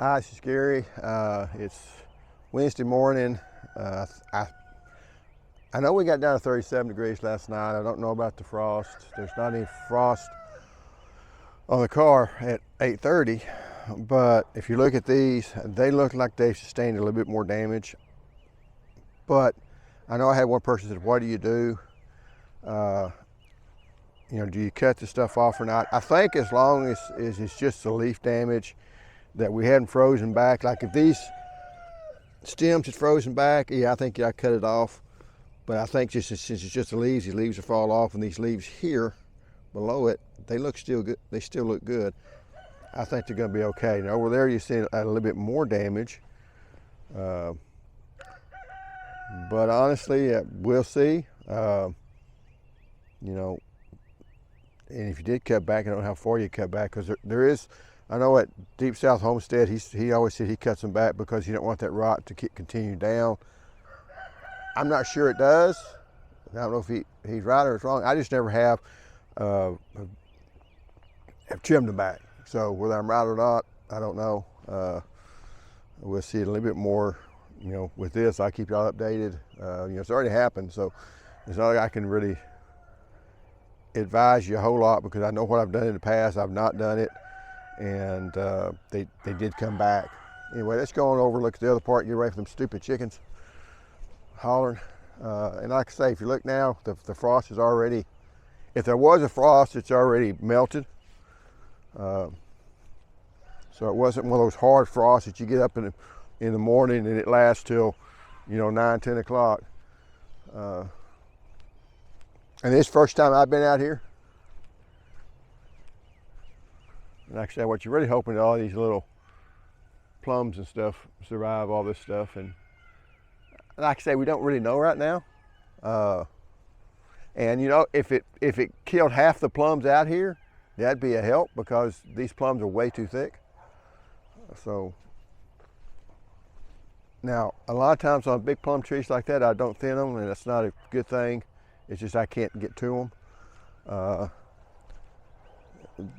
Hi, this is Gary. It's Wednesday morning. I know we got down to 37 degrees last night. I don't know about the frost. There's not any frost on the car at 8:30, but if you look at these, they look like they've sustained a little bit more damage. But I know I had one person said, "What do you do? Do you cut the stuff off or not?" I think as long as it's just the leaf damage that we hadn't frozen back, like if these stems had frozen back, yeah, I think I cut it off. But I think since it's just the leaves will fall off, and these leaves here below it, they look still good. They still look good. I think they're going to be okay. Now over there, you see a little bit more damage. But honestly, we'll see. And if you did cut back, I don't know how far you cut back, because there is. I know at Deep South Homestead, he always said he cuts them back because you don't want that rot to continue down. I'm not sure it does. I don't know if he's right or it's wrong. I just never have trimmed them back. So whether I'm right or not, I don't know. We'll see it a little bit more. With this, I keep y'all updated. It's already happened, so it's not like I can really advise you a whole lot, because I know what I've done in the past. I've not done it, and they did come back. Anyway, let's go on over, look at the other part, get away from them stupid chickens hollering. And like I say, if you look now, the frost is already, if there was a frost, it's already melted. So it wasn't one of those hard frosts that you get up in the morning and it lasts till 9, 10 o'clock. And this first time I've been out here. And like I said, what you're really hoping that all these little plums and stuff survive all this stuff. And like I say, we don't really know right now. And if it killed half the plums out here, that'd be a help, because these plums are way too thick. So now a lot of times on big plum trees like that, I don't thin them, and that's not a good thing. It's just I can't get to them.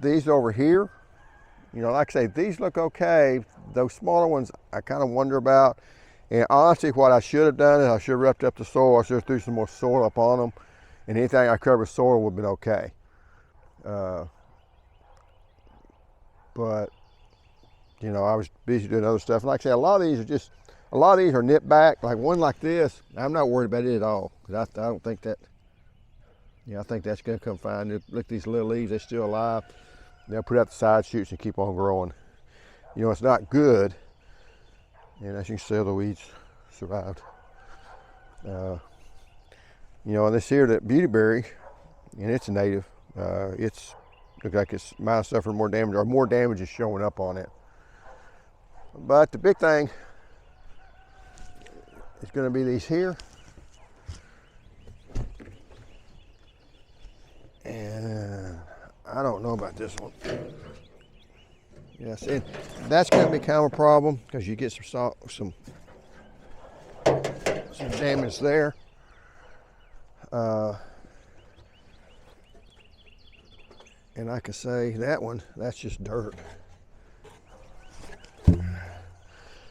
These over here, like I say, these look okay. Those smaller ones I kind of wonder about. And honestly, what I should have done is I should have roughed up the soil. I should have threw some more soil up on them, and anything I covered with soil would have been okay. But I was busy doing other stuff. And like I say, a lot of these are nipped back. Like one like this, I'm not worried about it at all, because I don't think that. I think that's going to come fine. Look at these little leaves; they're still alive. They'll put out the side shoots and keep on growing. It's not good. And as you can see, the weeds survived. And this here, that beautyberry, and it's a native. It's looks like it might have suffered more damage, or more damage is showing up on it. But the big thing is going to be these here. And I don't know about this one. Yes, and that's going to be kind of a problem, because you get some damage there. And like I say, that one, that's just dirt.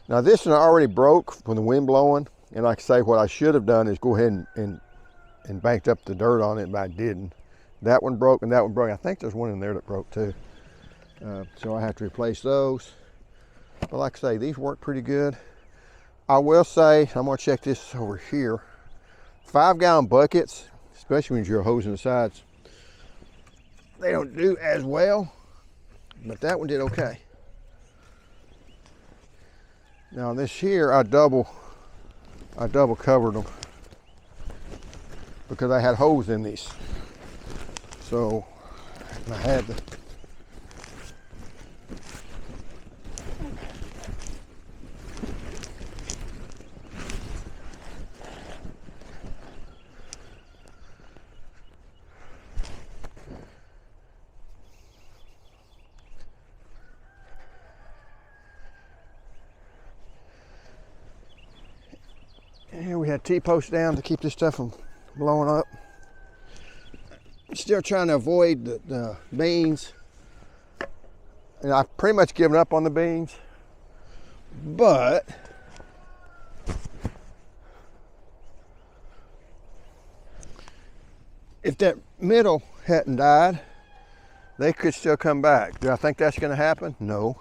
Now this one already broke from the wind blowing, and like I say, what I should have done is go ahead and banked up the dirt on it, but I didn't. That one broke and that one broke. I think there's one in there that broke too. So I have to replace those. But like I say, these work pretty good. I will say, I'm gonna check this over here. 5-gallon buckets, especially when you're hosing the sides, they don't do as well, but that one did okay. Now this here, I double covered them, because I had holes in these. So I had to. Here we had T-posts down to keep this stuff from blowing up. Still trying to avoid the beans. And I've pretty much given up on the beans. But if that middle hadn't died, they could still come back. Do I think that's going to happen? No.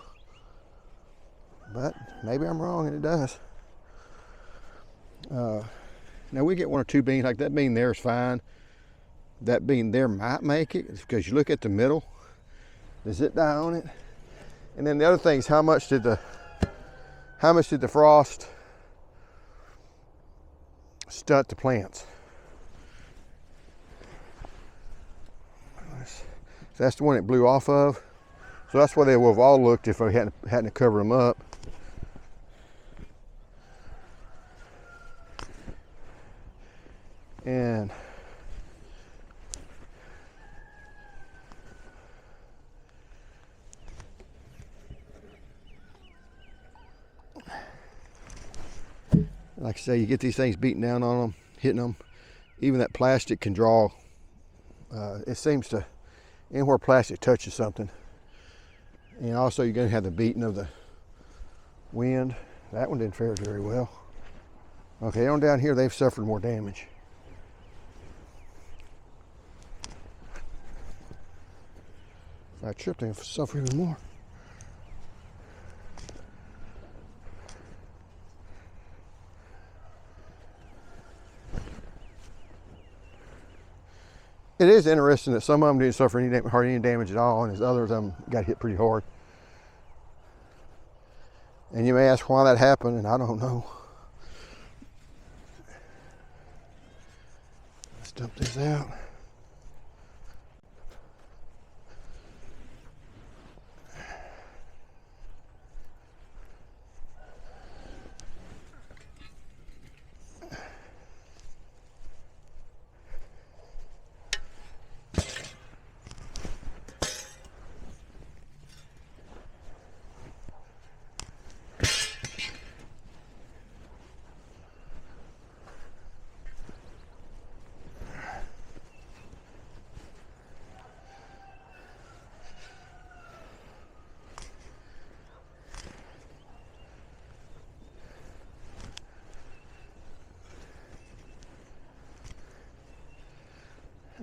But maybe I'm wrong and it does. Now we get one or two beans, like that bean there is fine. That bean there might make it, because you look at the middle, does it die on it? And then the other thing is how much did the frost stunt the plants? So that's the one it blew off of. So that's where they would have all looked if I hadn't covered them up. And like I say, you get these things beaten down on them, hitting them. Even that plastic can draw. It seems to, anywhere plastic touches something. And also you're going to have the beating of the wind. That one didn't fare very well. Okay, on down here they've suffered more damage. If I tripped, they'll suffer even more. It is interesting that some of them didn't suffer hardly any damage at all, and others of them got hit pretty hard. And you may ask why that happened, and I don't know. Let's dump this out.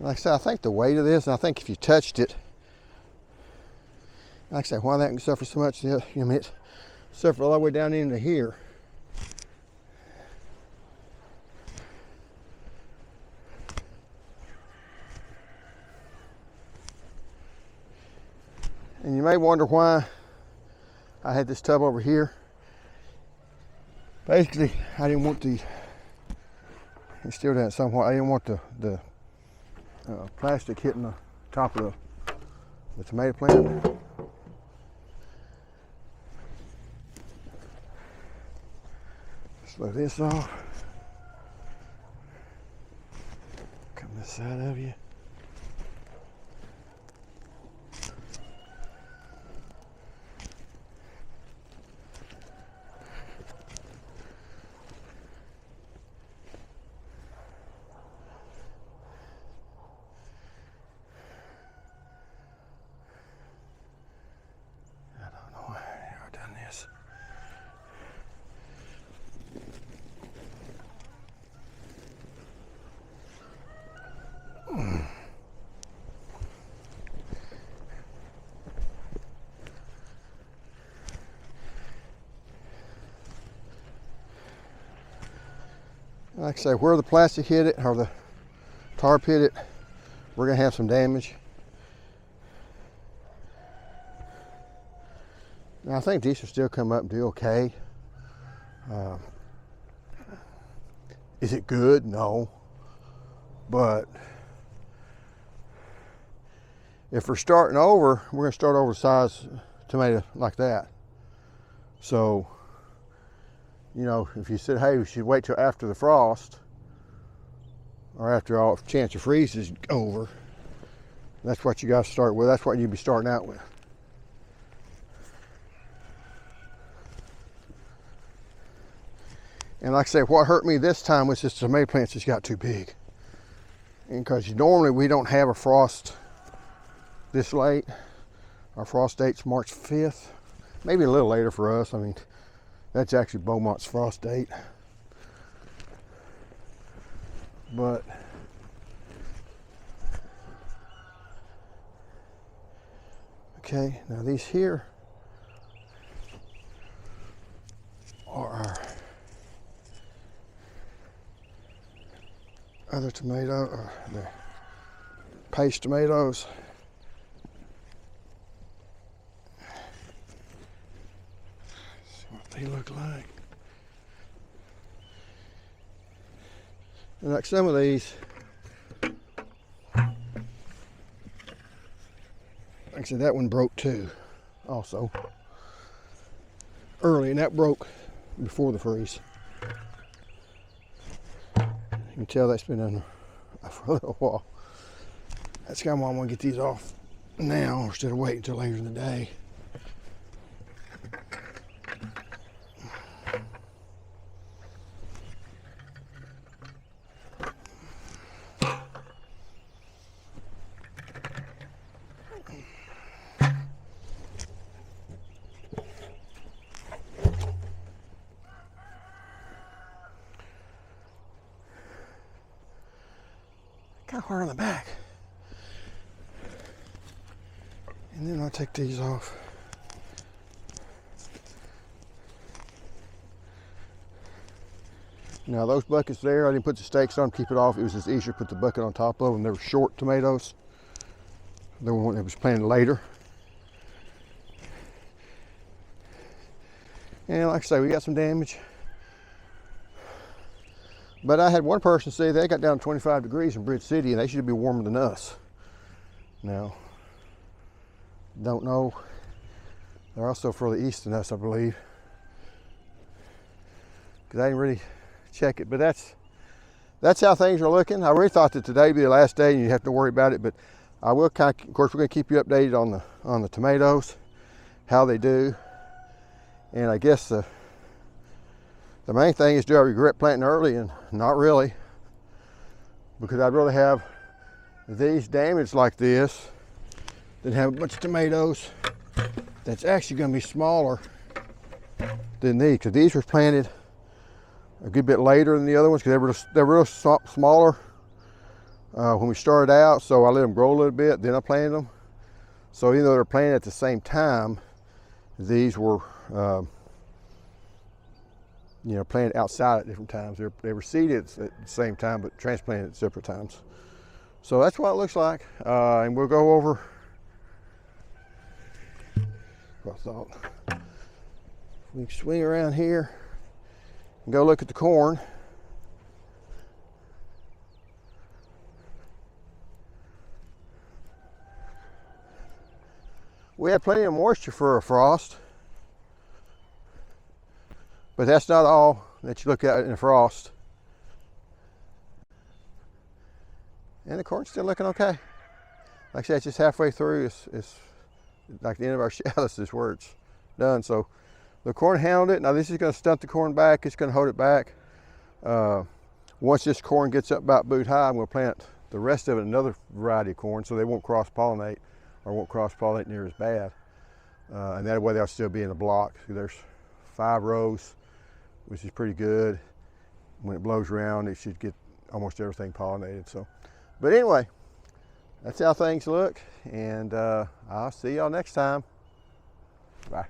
Like I said, I think the weight of this, and I think if you touched it, like I said, why that can suffer so much, you know, it suffered all the way down into here. And you may wonder why I had this tub over here. Basically, I didn't want it still does somewhat, I didn't want the plastic hitting the top of the tomato plant. Slow this off. Come this side of you. Like I say, where the plastic hit it or the tarp hit it, we're gonna have some damage. Now I think these will still come up and do okay. Is it good? No. But if we're starting over, we're gonna start over size tomato like that. So, you know, if you said, hey, we should wait till after the frost or after all chance of freeze is over, that's what you got to start with. That's what you'd be starting out with. And like I say, what hurt me this time was just the tomato plants just got too big. And because normally we don't have a frost this late. Our frost date's March 5th. Maybe a little later for us. I mean, That's actually Beaumont's frost date. But okay, now these here are our other tomato, or the paste tomatoes. See what they look like. And like some of these, like I said, that one broke too, also early, and that broke before the freeze. You can tell that's been under for a little while. That's kind of why I'm gonna get these off now instead of waiting until later in the day. Kind of hard on the back. And then I'll take these off. Now those buckets there, I didn't put the stakes on to keep it off. It was just easier to put the bucket on top of them. They were short tomatoes. The one that was planted later. And like I say, we got some damage. But I had one person say they got down to 25 degrees in Bridge City and they should be warmer than us. Now, don't know. They're also further east than us, I believe. Because I didn't really check it, but that's how things are looking. I really thought that today would be the last day and you'd have to worry about it, but I will of course, we're going to keep you updated on the tomatoes, how they do. And I guess the main thing is, do I regret planting early? And not really, because I'd rather have these damaged like this than have a bunch of tomatoes that's actually going to be smaller than these, because these were planted a good bit later than the other ones, because they were real smaller when we started out. So I let them grow a little bit, then I planted them. So even though they're planted at the same time, these were planted outside at different times. They were seeded at the same time, but transplanted at separate times. So that's what it looks like. And we'll go over, I thought, we can swing around here and go look at the corn. We had plenty of moisture for a frost. But that's not all that you look at in the frost. And the corn's still looking okay. Like I said, it's just halfway through. It's like the end of our shallots is where it's done. So the corn handled it. Now this is going to stunt the corn back. It's going to hold it back. Once this corn gets up about boot high, I'm going to plant the rest of it another variety of corn so they won't cross-pollinate, or won't cross-pollinate near as bad. And that way they'll still be in a block. So there's 5 rows, which is pretty good. When it blows around, it should get almost everything pollinated. So, but anyway, that's how things look, and I'll see y'all next time. Bye.